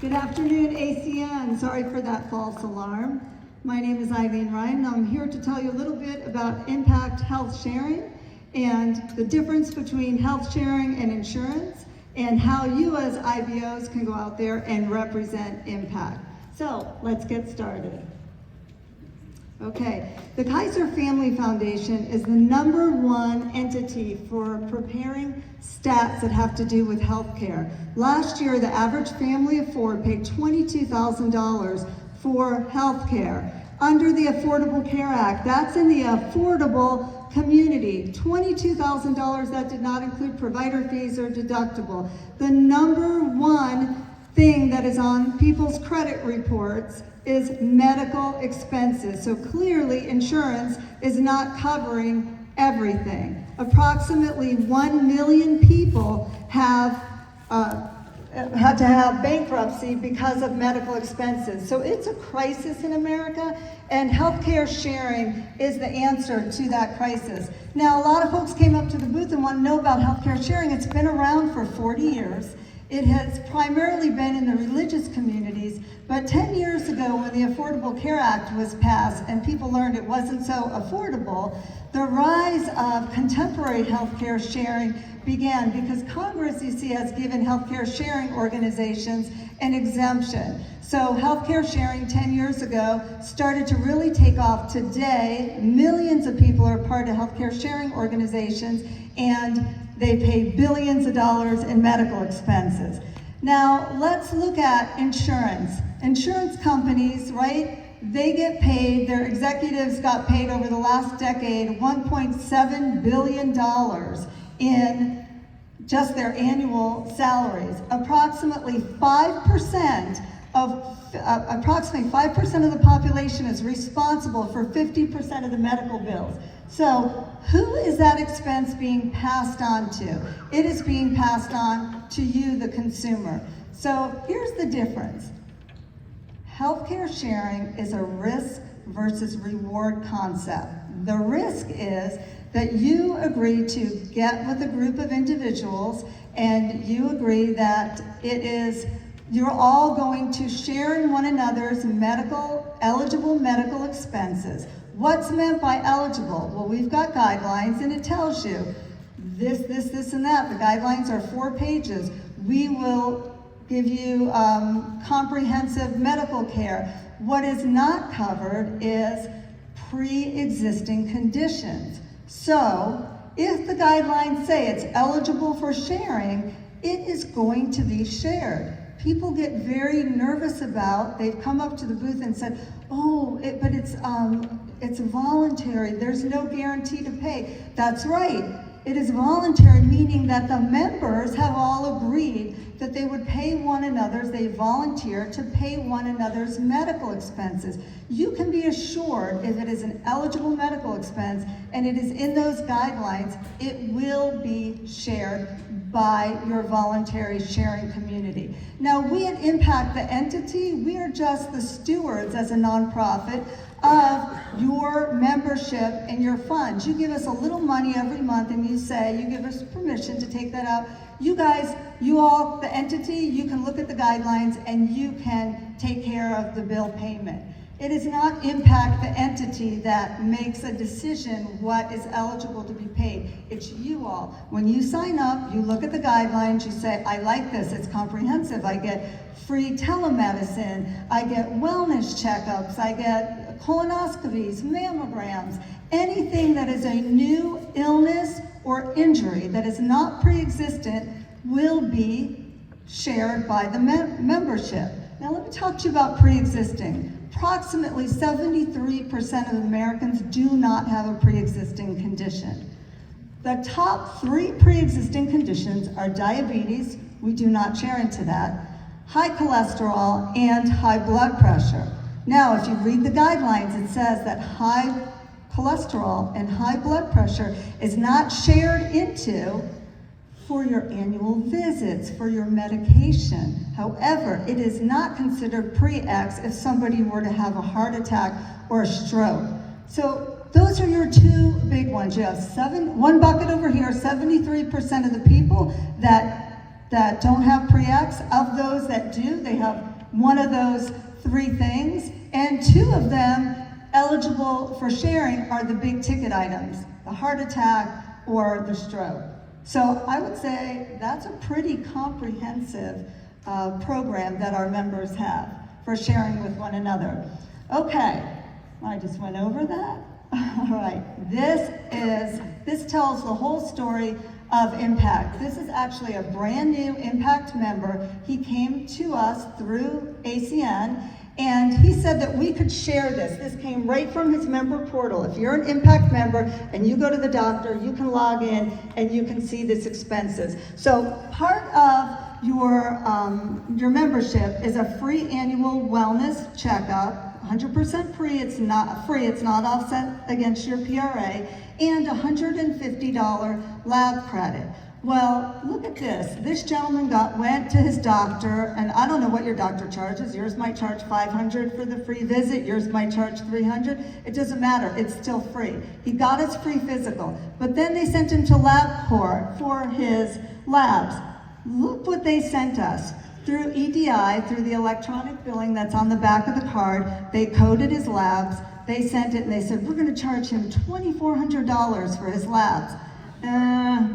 Good afternoon, ACN. Sorry for that false alarm. My name is Eileen Ryan, and I'm here to tell you a little bit about impact health sharing and the difference between health sharing and insurance and how you as IBOs can go out there and represent impact. So let's get started. Okay, the Kaiser Family Foundation is the #1 entity for preparing stats that have to do with healthcare. Last year, the average family of four paid $22,000 for healthcare. Under the Affordable Care Act, that's in the affordable community. $22,000, that did not include provider fees or deductible. The #1 thing that is on people's credit reports is medical expenses. So clearly insurance is not covering everything. Approximately 1 million people have had to have bankruptcy because of medical expenses. So it's a crisis in America, and healthcare sharing is the answer to that crisis. Now, a lot of folks came up to the booth and want to know about healthcare sharing. It's been around for 40 years. It has primarily been in the religious communities, but 10 years ago when the Affordable Care Act was passed and people learned it wasn't so affordable, the rise of contemporary healthcare sharing began because Congress, you see, has given healthcare sharing organizations an exemption. So healthcare sharing 10 years ago started to really take off. Today, millions of people are part of healthcare sharing organizations, and they pay billions of dollars in medical expenses. Now, let's look at insurance. Insurance companies, right? They get paid, their executives got paid over the last decade $1.7 billion in just their annual salaries. Approximately 5% of the population is responsible for 50% of the medical bills. So who is that expense being passed on to? It is being passed on to you, the consumer. So here's the difference. Healthcare sharing is a risk versus reward concept. The risk is that you agree to get with a group of individuals and you agree that you're all going to share in one another's eligible medical expenses. What's meant by eligible? Well, we've got guidelines and it tells you this, and that. The guidelines are 4 pages. We will give you comprehensive medical care. What is not covered is pre-existing conditions. So if the guidelines say it's eligible for sharing, it is going to be shared. People get very nervous about, they've come up to the booth and said, but it's voluntary, there's no guarantee to pay. That's right, it is voluntary, meaning that the members have all agreed that they would pay one another's, they volunteer to pay one another's medical expenses. You can be assured if it is an eligible medical expense and it is in those guidelines, it will be shared by your voluntary sharing community. Now, we at Impact, the entity, we are just the stewards as a nonprofit of your membership and your funds. You give us a little money every month and you give us permission to take that out. You guys, you all, the entity, you can look at the guidelines and you can take care of the bill payment. It is not Impact, the entity, that makes a decision what is eligible to be paid. It's you all. When you sign up, you look at the guidelines, you say, I like this, it's comprehensive. I get free telemedicine, I get wellness checkups, I get colonoscopies, mammograms, anything that is a new illness or injury that is not pre-existent will be shared by the membership. Now let me talk to you about pre-existing. Approximately 73% of Americans do not have a pre-existing condition. The top 3 pre-existing conditions are diabetes, we do not share into that, high cholesterol, and high blood pressure. Now, if you read the guidelines, it says that high cholesterol and high blood pressure is not shared into for your annual visits, for your medication. However, it is not considered pre-X if somebody were to have a heart attack or a stroke. So those are your 2 big ones. You have one bucket over here, 73% of the people that that don't have pre-X. Of those that do, they have one of those three things, and two of them eligible for sharing are the big ticket items, the heart attack or the stroke. So I would say that's a pretty comprehensive program that our members have for sharing with one another. Okay, I just went over that. All right, this tells the whole story of Impact. This is actually a brand new Impact member. He came to us through ACN, and he said that we could share this. This came right from his member portal. If you're an Impact member and you go to the doctor, you can log in and you can see these expenses. So part of your membership is a free annual wellness checkup, 100% free, it's not offset against your PRA, and $150 lab credit. Well, look at this. This gentleman went to his doctor, and I don't know what your doctor charges. Yours might charge $500 for the free visit. Yours might charge $300. It doesn't matter. It's still free. He got his free physical, but then they sent him to LabCorp for his labs. Look what they sent us. Through EDI, through the electronic billing that's on the back of the card, they coded his labs. They sent it and they said, we're going to charge him $2,400 for his labs.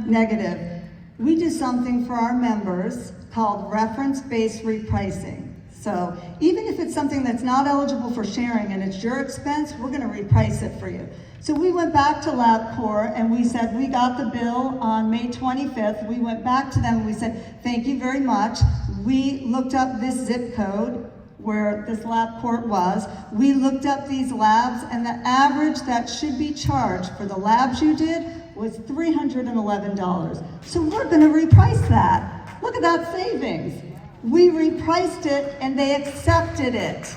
Negative. We do something for our members called reference-based repricing. So even if it's something that's not eligible for sharing and it's your expense, we're going to reprice it for you. So we went back to LabCorp and we said, we got the bill on May 25th. We went back to them and we said, thank you very much. We looked up this zip code where this LabCorp was. We looked up these labs, and the average that should be charged for the labs you did was $311. So we're gonna reprice that. Look at that savings. We repriced it and they accepted it.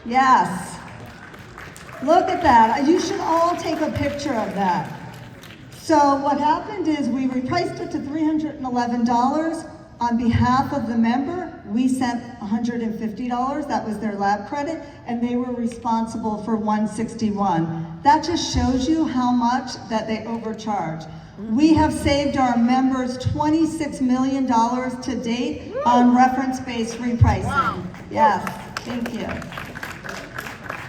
Yes. Look at that. You should all take a picture of that. So what happened is we repriced it to $311. On behalf of the member, we sent $150, that was their lab credit, and they were responsible for $161. That just shows you how much that they overcharge. We have saved our members $26 million to date on reference-based repricing. Wow. Yes, thank you.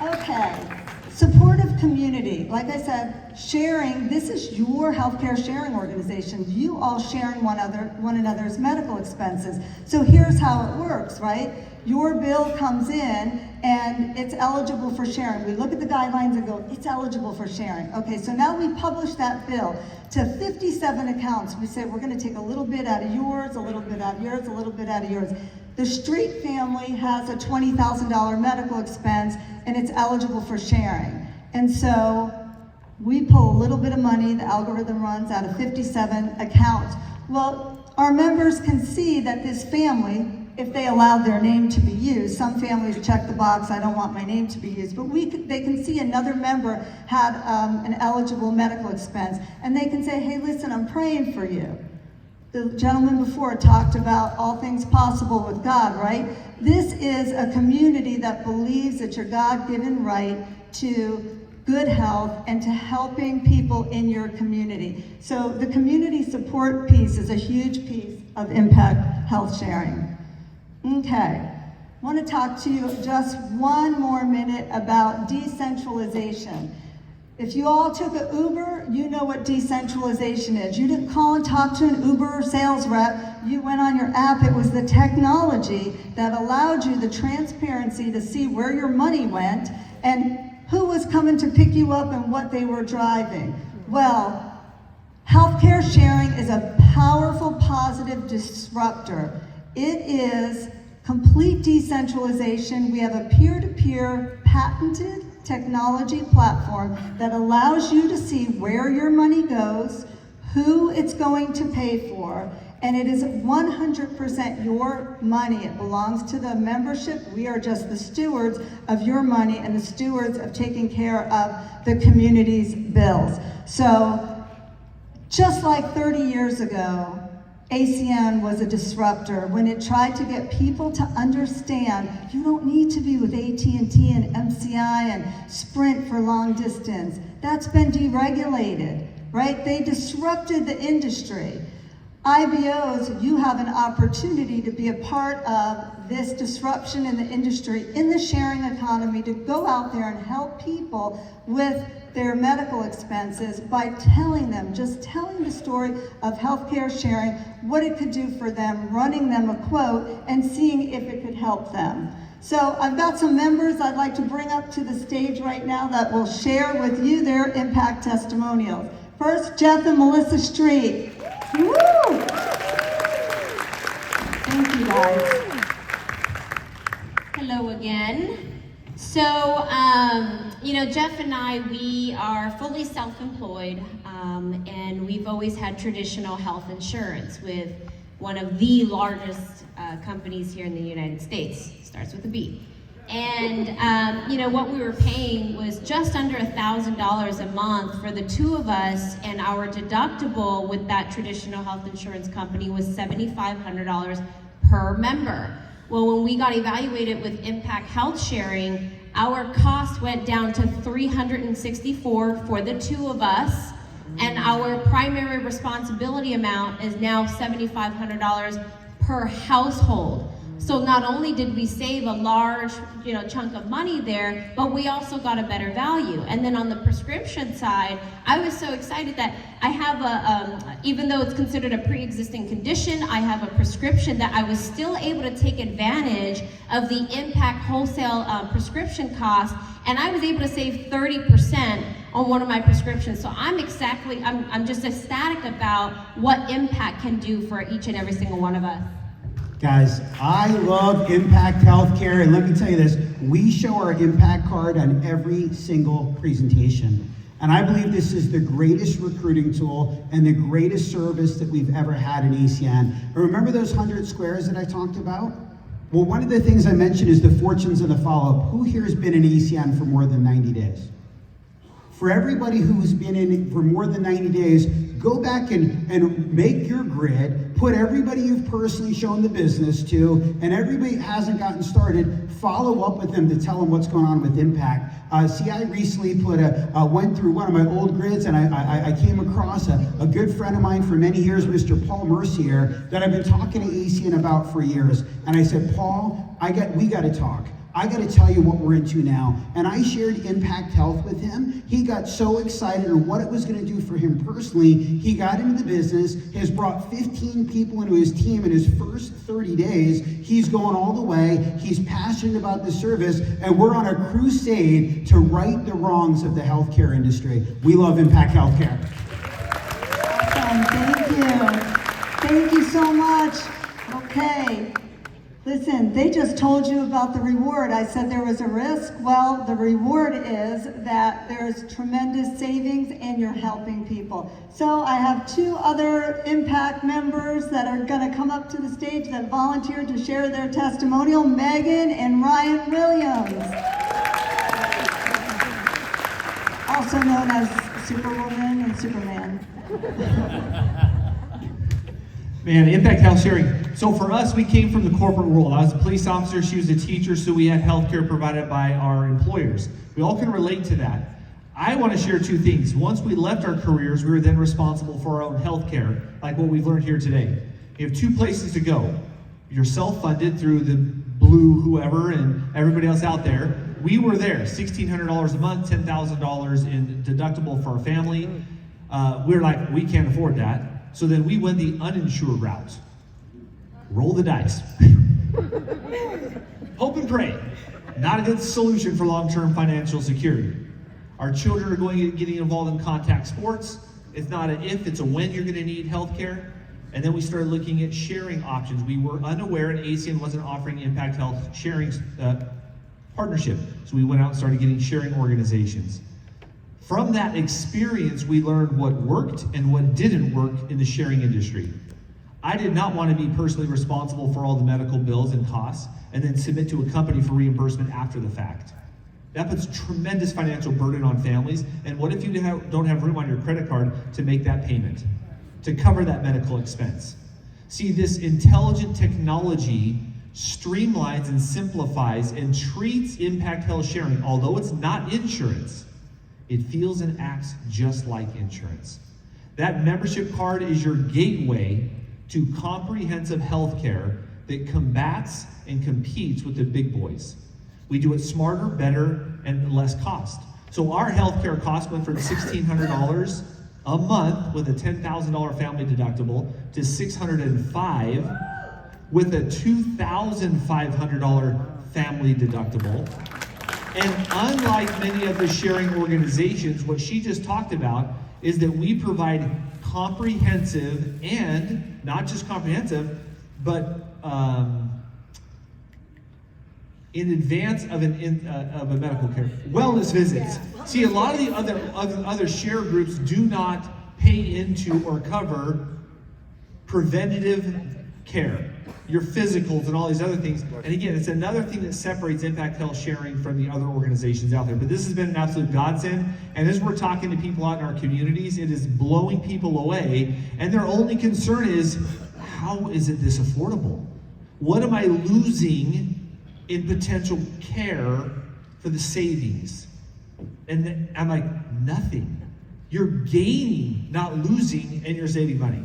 Okay. Supportive community. Like I said, sharing, this is your healthcare sharing organization. You all sharing one another's medical expenses. So here's how it works, right? Your bill comes in and it's eligible for sharing. We look at the guidelines and go, it's eligible for sharing. Okay, so now we publish that bill to 57 accounts. We say we're gonna take a little bit out of yours, a little bit out of yours, a little bit out of yours. The Street family has a $20,000 medical expense and it's eligible for sharing. And so we pull a little bit of money, the algorithm runs out of 57 accounts. Well, our members can see that this family, if they allowed their name to be used, some families check the box, I don't want my name to be used, but they can see another member had an eligible medical expense, and they can say, hey, listen, I'm praying for you. The gentleman before talked about all things possible with God, right? This is a community that believes that your God-given right to good health and to helping people in your community. So the community support piece is a huge piece of Impact Health Sharing. Okay, I want to talk to you just one more minute about decentralization. If you all took an Uber, you know what decentralization is. You didn't call and talk to an Uber sales rep. You went on your app. It was the technology that allowed you the transparency to see where your money went and who was coming to pick you up and what they were driving. Well, healthcare sharing is a powerful, positive disruptor. It is complete decentralization. We have a peer-to-peer patented technology platform that allows you to see where your money goes, who it's going to pay for, and it is 100% your money. It belongs to the membership. We are just the stewards of your money and the stewards of taking care of the community's bills. So just like 30 years ago, ACN was a disruptor when it tried to get people to understand you don't need to be with AT&T and MCI and Sprint for long distance. That's been deregulated, right? They disrupted the industry. IBOs, you have an opportunity to be a part of this disruption in the industry, in the sharing economy, to go out there and help people with their medical expenses by telling them, just telling the story of healthcare sharing, what it could do for them, running them a quote, and seeing if it could help them. So I've got some members I'd like to bring up to the stage right now that will share with you their impact testimonials. First, Jeff and Melissa Street. Woo! Thank you, guys. Hello again. So, Jeff and I, we are fully self-employed, and we've always had traditional health insurance with one of the largest companies here in the United States. Starts with a B. And, what we were paying was just under $1,000 a month for the two of us, and our deductible with that traditional health insurance company was $7,500 per member. Well, when we got evaluated with Impact Health Sharing, our cost went down to $364 for the two of us, and our primary responsibility amount is now $7,500 per household. So not only did we save a large, chunk of money there, but we also got a better value. And then on the prescription side, I was so excited that I have even though it's considered a pre-existing condition, I have a prescription that I was still able to take advantage of the Impact wholesale prescription cost, and I was able to save 30% on one of my prescriptions. So I'm just ecstatic about what Impact can do for each and every single one of us. Guys, I love Impact Healthcare, and let me tell you this, we show our Impact card on every single presentation. And I believe this is the greatest recruiting tool and the greatest service that we've ever had in ACN. And remember those 100 squares that I talked about? Well, one of the things I mentioned is the fortunes of the follow-up. Who here has been in ACN for more than 90 days? For everybody who's been in for more than 90 days, go back and make your grid, put everybody you've personally shown the business to, and everybody that hasn't gotten started, follow up with them to tell them what's going on with Impact. I recently went through one of my old grids, and I came across a good friend of mine for many years, Mr. Paul Mercier, that I've been talking to ACN about for years. And I said, Paul, we got to talk. I got to tell you what we're into now. And I shared Impact Health with him. He got so excited on what it was going to do for him personally. He got into the business, has brought 15 people into his team in his first 30 days. He's going all the way. He's passionate about the service, and we're on a crusade to right the wrongs of the healthcare industry. We love Impact Healthcare. Awesome. Thank you. Thank you so much. Okay. Listen, they just told you about the reward. I said there was a risk. Well, the reward is that there's tremendous savings and you're helping people. So I have two other Impact members that are going to come up to the stage that volunteered to share their testimonial, Megan and Ryan Williams. Also known as Superwoman and Superman. Man, Impact Health Sharing. So for us, we came from the corporate world. I was a police officer, she was a teacher, so we had healthcare provided by our employers. We all can relate to that. I want to share two things. Once we left our careers, we were then responsible for our own healthcare, like what we've learned here today. You have two places to go. You're self-funded through the Blue whoever and everybody else out there. We were there, $1,600 a month, $10,000 in deductible for our family. We're like, we can't afford that. So then we went the uninsured route. Roll the dice. Hope and pray. Not a good solution for long-term financial security. Our children are getting involved in contact sports. It's not an if, it's a when you're gonna need healthcare. And then we started looking at sharing options. We were unaware, and ACN wasn't offering Impact Health sharing partnership. So we went out and started getting sharing organizations. From that experience, we learned what worked and what didn't work in the sharing industry. I did not want to be personally responsible for all the medical bills and costs and then submit to a company for reimbursement after the fact. That puts tremendous financial burden on families. And what if you don't have room on your credit card to make that payment, to cover that medical expense? See, this intelligent technology streamlines and simplifies and treats Impact Health Sharing, although it's not insurance. It feels and acts just like insurance. That membership card is your gateway to comprehensive health care that combats and competes with the big boys. We do it smarter, better, and less cost. So our healthcare cost went from $1,600 a month with a $10,000 family deductible to $605 with a $2,500 family deductible. And unlike many of the sharing organizations, what she just talked about is that we provide comprehensive, and not just comprehensive, but in advance of a medical care, wellness visits. See, a lot of the other share groups do not pay into or cover preventative care, your physicals and all these other things. And again, it's another thing that separates Impact Health Sharing from the other organizations out there. But this has been an absolute godsend. And as we're talking to people out in our communities, it is blowing people away. And their only concern is, how is it this affordable? What am I losing in potential care for the savings? And I'm like, nothing. You're gaining, not losing, and you're saving money.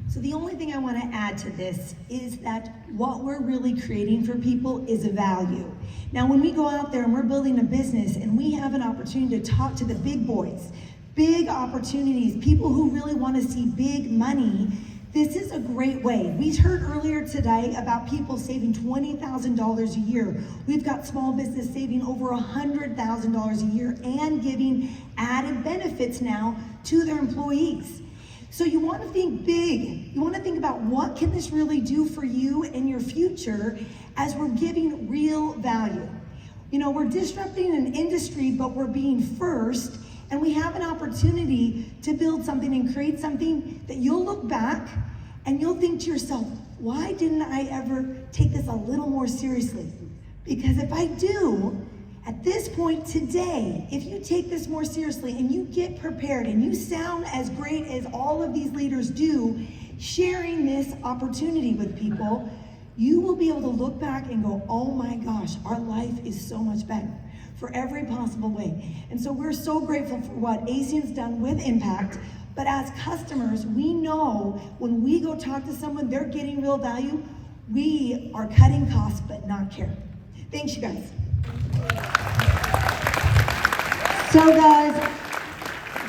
So the only thing I want to add to this is that what we're really creating for people is a value. Now, when we go out there and we're building a business and we have an opportunity to talk to the big boys, big opportunities, people who really want to see big money, this is a great way. We heard earlier today about people saving $20,000 a year. We've got small business saving over $100,000 a year and giving added benefits now to their employees. So you want to think big. You want to think about what can this really do for you and your future as we're giving real value. You know, we're disrupting an industry, but we're being first, and we have an opportunity to build something and create something that you'll look back and you'll think to yourself, why didn't I ever take this a little more seriously? Because if I do, at this point today, if you take this more seriously and you get prepared and you sound as great as all of these leaders do, sharing this opportunity with people, you will be able to look back and go, oh my gosh, our life is so much better for every possible way. And so we're so grateful for what ACN's done with Impact, but as customers, we know when we go talk to someone, they're getting real value, we are cutting costs but not care. Thanks, you guys. So guys,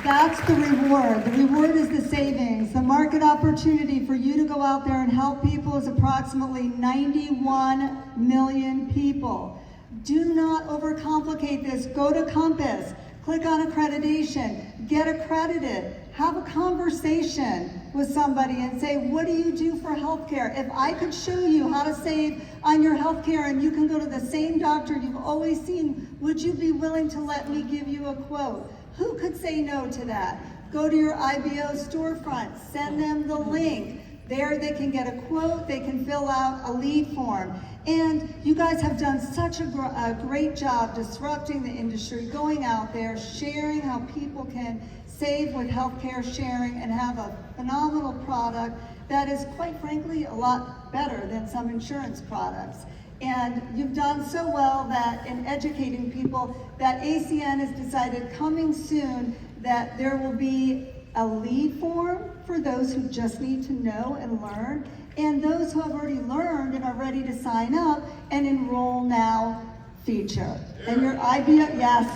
that's the reward. The reward is the savings. The market opportunity for you to go out there and help people is approximately 91 million people. Do not overcomplicate this. Go to Compass, click on accreditation, get accredited, have a conversation with somebody and say, what do you do for healthcare? If I could show you how to save on your healthcare and you can go to the same doctor you've always seen, would you be willing to let me give you a quote? Who could say no to that? Go to your IBO storefront, send them the link. There they can get a quote, they can fill out a lead form. And you guys have done such a great job disrupting the industry, going out there, sharing how people can save with healthcare sharing and have a phenomenal product that is, quite frankly, a lot better than some insurance products. And you've done so well that in educating people that ACN has decided coming soon that there will be a lead form for those who just need to know and learn, and those who have already learned and are ready to sign up and enroll now feature. And your IBO, yes,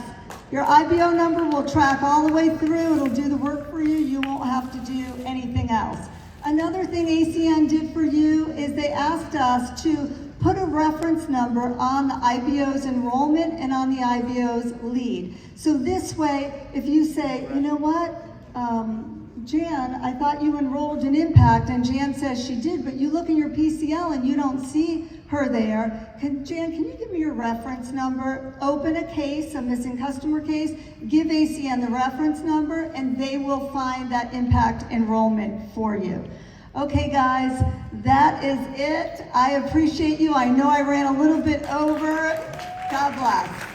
your IBO number will track all the way through. It'll do the work for you. You won't have to do anything else. Another thing ACN did for you is they asked us to put a reference number on the IBO's enrollment and on the IBO's lead. So this way, if you say, you know what, Jan, I thought you enrolled in Impact, and Jan says she did, but you look in your PCL and you don't see her there. Jan, can you give me your reference number? Open a case, a missing customer case, give ACN the reference number, and they will find that Impact enrollment for you. Okay, guys, that is it. I appreciate you. I know I ran a little bit over. God bless.